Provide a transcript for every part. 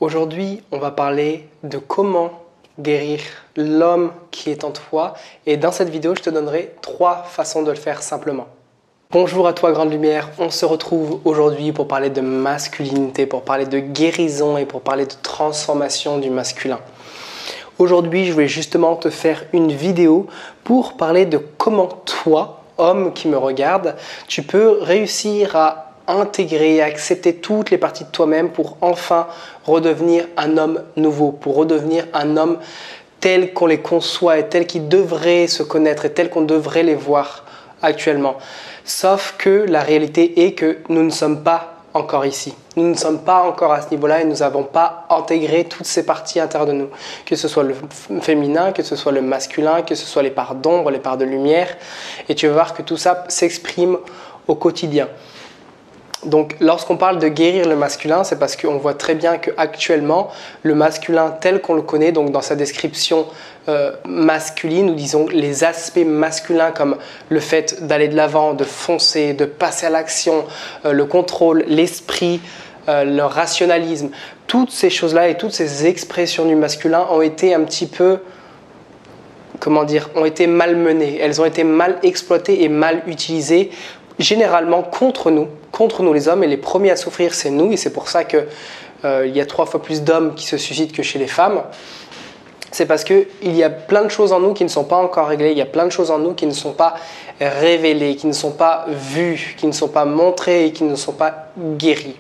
Aujourd'hui, on va parler de comment guérir l'homme qui est en toi et dans cette vidéo, je te donnerai 3 façons de le faire simplement. Bonjour à toi Grande Lumière, on se retrouve aujourd'hui pour parler de masculinité, pour parler de guérison et pour parler de transformation du masculin. Aujourd'hui, je vais justement te faire une vidéo pour parler de comment toi, homme qui me regarde, tu peux réussir à intégrer et accepter toutes les parties de toi-même pour enfin redevenir un homme nouveau, pour redevenir un homme tel qu'on les conçoit et tel qu'ils devraient se connaître et tel qu'on devrait les voir actuellement. Sauf que la réalité est que nous ne sommes pas encore ici. Nous ne sommes pas encore à ce niveau-là et nous n'avons pas intégré toutes ces parties intérieures de nous. Que ce soit le féminin, que ce soit le masculin, que ce soit les parts d'ombre, les parts de lumière. Et tu vas voir que tout ça s'exprime au quotidien. Donc lorsqu'on parle de guérir le masculin, c'est parce qu'on voit très bien qu'actuellement, le masculin tel qu'on le connaît, donc dans sa description masculine, nous disons les aspects masculins comme le fait d'aller de l'avant, de foncer, de passer à l'action, le contrôle, l'esprit, le rationalisme, toutes ces choses-là et toutes ces expressions du masculin ont été un petit peu, ont été malmenées, elles ont été mal exploitées et mal utilisées, généralement contre nous les hommes, et les premiers à souffrir c'est nous, et c'est pour ça qu'il y a 3 fois plus d'hommes qui se suicident que chez les femmes. C'est parce qu'il y a plein de choses en nous qui ne sont pas encore réglées, il y a plein de choses en nous qui ne sont pas révélées, qui ne sont pas vues, qui ne sont pas montrées et qui ne sont pas guéries.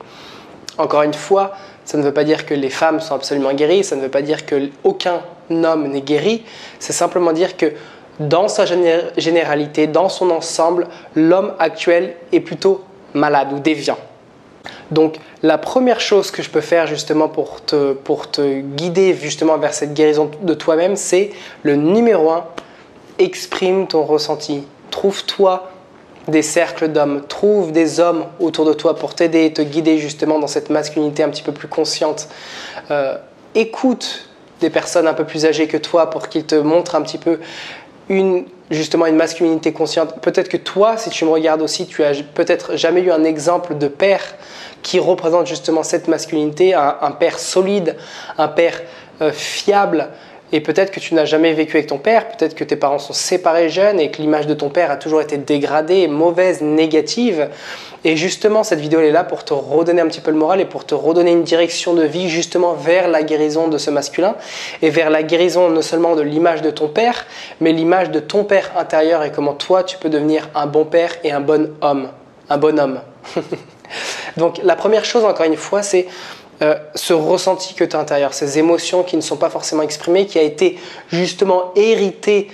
Encore une fois, ça ne veut pas dire que les femmes sont absolument guéries, ça ne veut pas dire qu'aucun homme n'est guéri, c'est simplement dire que dans sa généralité, dans son ensemble, l'homme actuel est plutôt malade ou déviant. Donc la première chose que je peux faire justement pour te guider justement vers cette guérison de toi-même, c'est le numéro 1, exprime ton ressenti. Trouve-toi des cercles d'hommes, trouve des hommes autour de toi pour t'aider et te guider justement dans cette masculinité un petit peu plus consciente. Écoute des personnes un peu plus âgées que toi pour qu'ils te montrent un petit peu justement une masculinité consciente. Peut-être que toi, si tu me regardes aussi, tu as peut-être jamais eu un exemple de père qui représente justement cette masculinité, un père solide, un père fiable. Et peut-être que tu n'as jamais vécu avec ton père, peut-être que tes parents sont séparés jeunes et que l'image de ton père a toujours été dégradée, mauvaise, négative. Et justement, cette vidéo elle est là pour te redonner un petit peu le moral et pour te redonner une direction de vie justement vers la guérison de ce masculin et vers la guérison non seulement de l'image de ton père, mais l'image de ton père intérieur et comment toi tu peux devenir un bon père et un bon homme. Un bon homme. Donc la première chose, encore une fois, c'est ce ressenti que tu as à l'intérieur, ces émotions qui ne sont pas forcément exprimées, qui a été justement hérité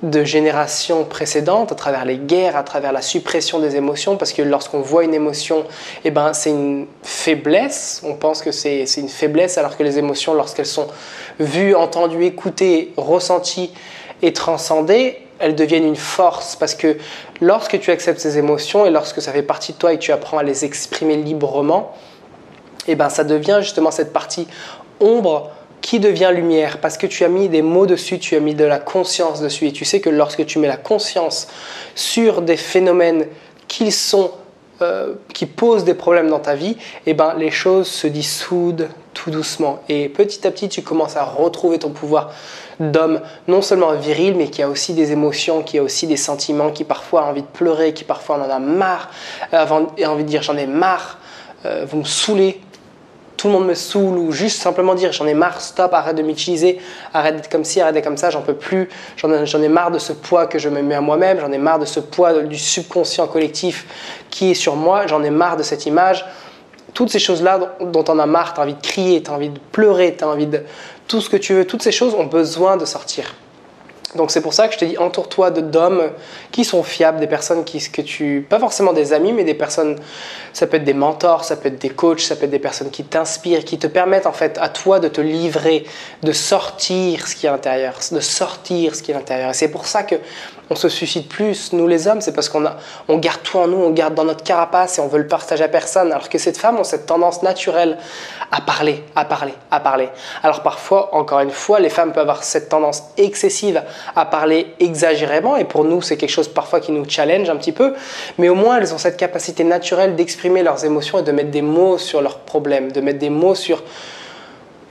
de générations précédentes, à travers les guerres, à travers la suppression des émotions, parce que lorsqu'on voit une émotion, c'est une faiblesse, on pense que c'est une faiblesse, alors que les émotions, lorsqu'elles sont vues, entendues, écoutées, ressenties et transcendées, elles deviennent une force, parce que lorsque tu acceptes ces émotions et lorsque ça fait partie de toi et que tu apprends à les exprimer librement, ça devient justement cette partie ombre qui devient lumière parce que tu as mis des mots dessus, tu as mis de la conscience dessus. Et tu sais que lorsque tu mets la conscience sur des phénomènes qui posent des problèmes dans ta vie, les choses se dissoudent tout doucement. Et petit à petit, tu commences à retrouver ton pouvoir d'homme, non seulement viril, mais qui a aussi des émotions, qui a aussi des sentiments, qui parfois a envie de pleurer, qui parfois en a marre, a envie de dire j'en ai marre, vous me saoulez. Tout le monde me saoule, ou juste simplement dire j'en ai marre, stop, arrête de m'utiliser, arrête d'être comme ci, arrête d'être comme ça, j'en peux plus, j'en ai marre de ce poids que je me mets à moi-même, j'en ai marre de ce poids du subconscient collectif qui est sur moi, j'en ai marre de cette image. Toutes ces choses-là dont tu en as marre, tu as envie de crier, tu as envie de pleurer, tu as envie de tout ce que tu veux, toutes ces choses ont besoin de sortir. Donc c'est pour ça que je te dis, entoure-toi d'hommes qui sont fiables, des personnes pas forcément des amis, mais des personnes, ça peut être des mentors, ça peut être des coachs, ça peut être des personnes qui t'inspirent, qui te permettent en fait à toi de te livrer, de sortir ce qui est à l'intérieur, de sortir ce qui est à l'intérieur. Et c'est pour ça que on se suicide plus, nous les hommes, c'est parce qu'on garde tout en nous, on garde dans notre carapace et on veut le partager à personne, alors que ces femmes ont cette tendance naturelle à parler. Alors parfois, encore une fois, les femmes peuvent avoir cette tendance excessive à parler exagérément, et pour nous, c'est quelque chose parfois qui nous challenge un petit peu, mais au moins, elles ont cette capacité naturelle d'exprimer leurs émotions et de mettre des mots sur leurs problèmes, de mettre des mots sur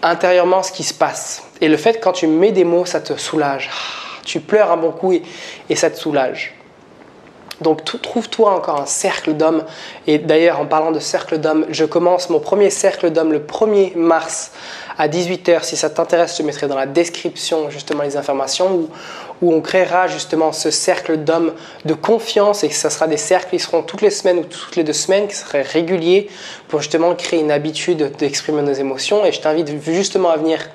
intérieurement ce qui se passe. Et le fait, quand tu mets des mots, ça te soulage. Tu pleures un bon coup et ça te soulage. Donc trouve-toi encore un cercle d'hommes. Et d'ailleurs, en parlant de cercle d'hommes, je commence mon premier cercle d'hommes le 1er mars à 18 h. Si ça t'intéresse, je te mettrai dans la description justement les informations où on créera justement ce cercle d'hommes de confiance, et ça sera des cercles qui seront toutes les semaines ou toutes les 2 semaines, qui seraient réguliers pour justement créer une habitude d'exprimer nos émotions. Et je t'invite justement à venir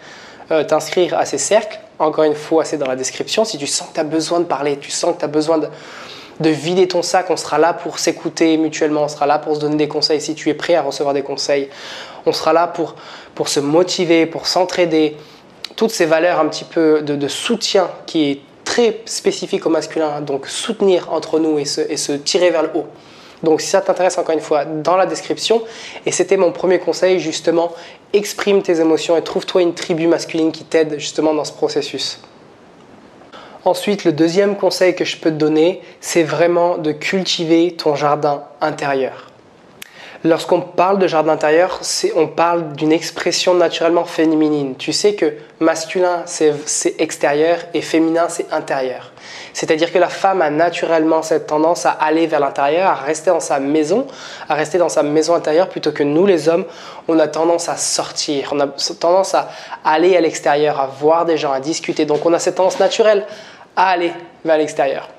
t'inscrire à ces cercles. Encore une fois, c'est dans la description. Si tu sens que tu as besoin de parler, tu sens que tu as besoin de vider ton sac, on sera là pour s'écouter mutuellement, on sera là pour se donner des conseils si tu es prêt à recevoir des conseils. On sera là pour se motiver, pour s'entraider. Toutes ces valeurs un petit peu de soutien qui est très spécifique au masculin, donc soutenir entre nous et se tirer vers le haut. Donc si ça t'intéresse, encore une fois, dans la description. Et c'était mon premier conseil, justement, exprime tes émotions et trouve-toi une tribu masculine qui t'aide justement dans ce processus. Ensuite, le deuxième conseil que je peux te donner, c'est vraiment de cultiver ton jardin intérieur. Lorsqu'on parle de jardin intérieur, on parle d'une expression naturellement féminine. Tu sais que masculin, c'est extérieur et féminin, c'est intérieur. C'est-à-dire que la femme a naturellement cette tendance à aller vers l'intérieur, à rester dans sa maison intérieure, plutôt que nous, les hommes, on a tendance à sortir, on a tendance à aller à l'extérieur, à voir des gens, à discuter. Donc on a cette tendance naturelle à aller vers l'extérieur.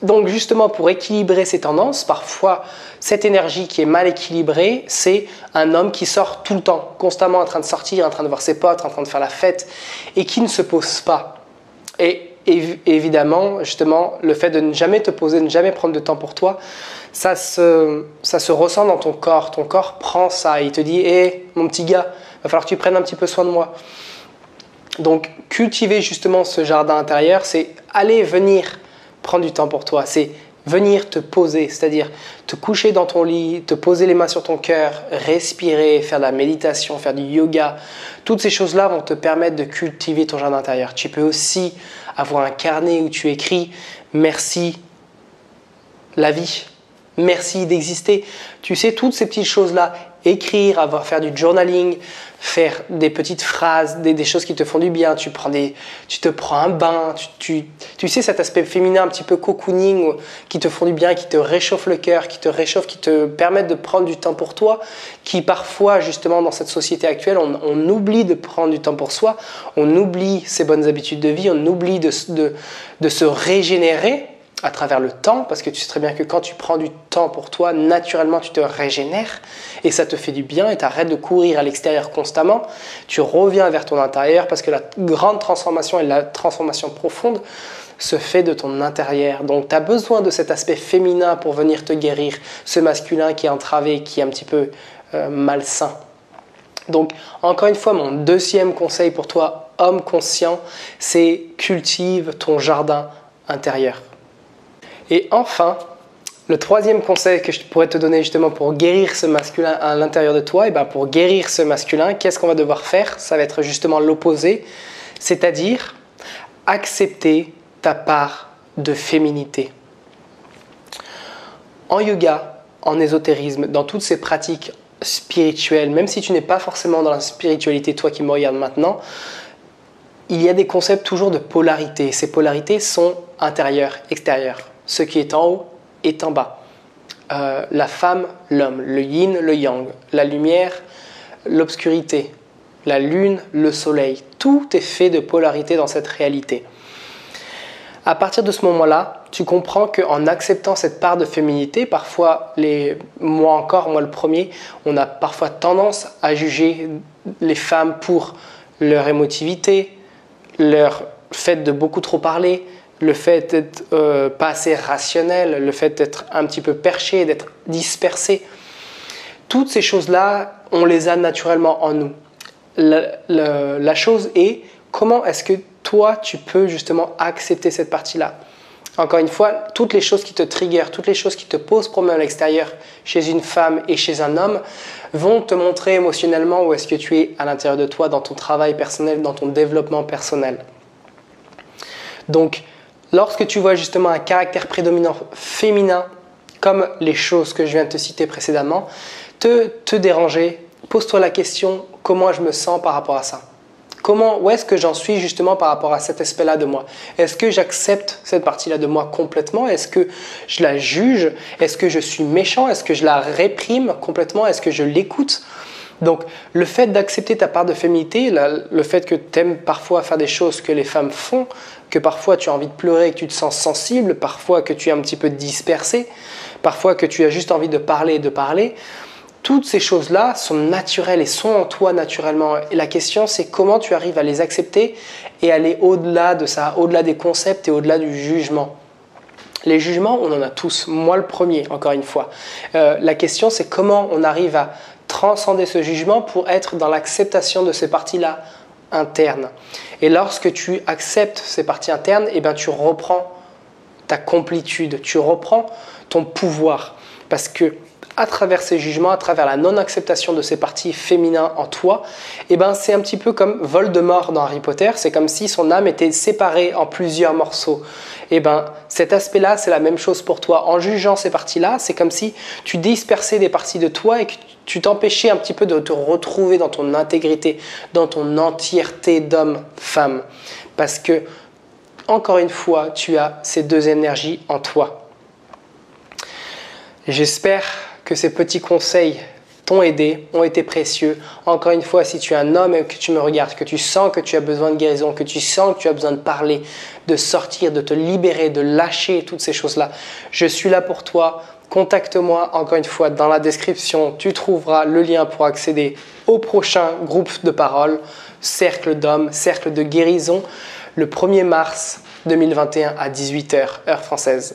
Donc justement, pour équilibrer ces tendances, parfois cette énergie qui est mal équilibrée, c'est un homme qui sort tout le temps, constamment en train de sortir, en train de voir ses potes, en train de faire la fête, et qui ne se pose pas. Et évidemment, justement, le fait de ne jamais te poser, de ne jamais prendre de temps pour toi, ça se ressent dans ton corps. Ton corps prend ça et il te dit « Hé, mon petit gars, il va falloir que tu prennes un petit peu soin de moi ». Donc cultiver justement ce jardin intérieur, c'est aller venir prendre du temps pour toi, c'est venir te poser, c'est-à-dire te coucher dans ton lit, te poser les mains sur ton cœur, respirer, faire de la méditation, faire du yoga. Toutes ces choses-là vont te permettre de cultiver ton jardin intérieur. Tu peux aussi avoir un carnet où tu écris « Merci la vie ». Merci d'exister. Tu sais, toutes ces petites choses-là, écrire, faire du journaling, faire des petites phrases, des choses qui te font du bien. Tu te prends un bain. Tu sais, cet aspect féminin un petit peu cocooning qui te font du bien, qui te réchauffe le cœur, qui te réchauffe, qui te permettent de prendre du temps pour toi, qui parfois, justement, dans cette société actuelle, on oublie de prendre du temps pour soi, on oublie ses bonnes habitudes de vie, on oublie de se régénérer à travers le temps, parce que tu sais très bien que quand tu prends du temps pour toi, naturellement tu te régénères et ça te fait du bien et tu arrêtes de courir à l'extérieur constamment. Tu reviens vers ton intérieur parce que la grande transformation et la transformation profonde se fait de ton intérieur. Donc tu as besoin de cet aspect féminin pour venir te guérir, ce masculin qui est entravé, qui est un petit peu malsain. Donc encore une fois, mon deuxième conseil pour toi, homme conscient, c'est cultive ton jardin intérieur. Et enfin, le troisième conseil que je pourrais te donner justement pour guérir ce masculin à l'intérieur de toi, et bien pour guérir ce masculin, qu'est-ce qu'on va devoir faire? Ça va être justement l'opposé, c'est-à-dire accepter ta part de féminité. En yoga, en ésotérisme, dans toutes ces pratiques spirituelles, même si tu n'es pas forcément dans la spiritualité, toi qui me regardes maintenant, il y a des concepts toujours de polarité. Ces polarités sont intérieures, extérieures. Ce qui est en haut est en bas. La femme, l'homme, le yin, le yang, la lumière, l'obscurité, la lune, le soleil. Tout est fait de polarité dans cette réalité. À partir de ce moment-là, tu comprends qu'en acceptant cette part de féminité, parfois, moi le premier, on a parfois tendance à juger les femmes pour leur émotivité, leur fait de beaucoup trop parler, le fait d'être pas assez rationnel, le fait d'être un petit peu perché, d'être dispersé. Toutes ces choses-là, on les a naturellement en nous. La chose est, comment est-ce que toi, tu peux justement accepter cette partie-là? Encore une fois, toutes les choses qui te triggerent, toutes les choses qui te posent problème à l'extérieur, chez une femme et chez un homme, vont te montrer émotionnellement où est-ce que tu es à l'intérieur de toi, dans ton travail personnel, dans ton développement personnel. Donc, lorsque tu vois justement un caractère prédominant féminin, comme les choses que je viens de te citer précédemment, te déranger, pose-toi la question, comment je me sens par rapport à ça? Où est-ce que j'en suis justement par rapport à cet aspect-là de moi? Est-ce que j'accepte cette partie-là de moi complètement? Est-ce que je la juge? Est-ce que je suis méchant? Est-ce que je la réprime complètement? Est-ce que je l'écoute? Donc, le fait d'accepter ta part de féminité, le fait que tu aimes parfois faire des choses que les femmes font, que parfois tu as envie de pleurer, que tu te sens sensible, parfois que tu es un petit peu dispersé, parfois que tu as juste envie de parler, toutes ces choses-là sont naturelles et sont en toi naturellement. Et la question, c'est comment tu arrives à les accepter et aller au-delà de ça, au-delà des concepts et au-delà du jugement. Les jugements, on en a tous, moi le premier, encore une fois. La question, c'est comment on arrive à transcender ce jugement pour être dans l'acceptation de ces parties-là internes. Et lorsque tu acceptes ces parties internes, eh ben, tu reprends ta complétude, tu reprends ton pouvoir. Parce que à travers ces jugements, à travers la non-acceptation de ces parties féminines en toi, eh ben, c'est un petit peu comme Voldemort dans Harry Potter, c'est comme si son âme était séparée en plusieurs morceaux. Eh ben, cet aspect-là, c'est la même chose pour toi. En jugeant ces parties-là, c'est comme si tu dispersais des parties de toi et que tu t'empêchais un petit peu de te retrouver dans ton intégrité, dans ton entièreté d'homme, femme. Parce que, encore une fois, tu as ces deux énergies en toi. J'espère que ces petits conseils t'ont aidé, ont été précieux. Encore une fois, si tu es un homme et que tu me regardes, que tu sens que tu as besoin de guérison, que tu sens que tu as besoin de parler, de sortir, de te libérer, de lâcher toutes ces choses-là, je suis là pour toi. Contacte-moi, encore une fois, dans la description, tu trouveras le lien pour accéder au prochain groupe de parole, Cercle d'hommes, Cercle de guérison, le 1er mars 2021 à 18h, heure française.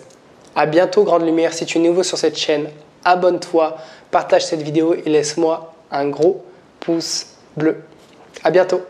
À bientôt, Grande Lumière. Si tu es nouveau sur cette chaîne, abonne-toi, partage cette vidéo et laisse-moi un gros pouce bleu. À bientôt.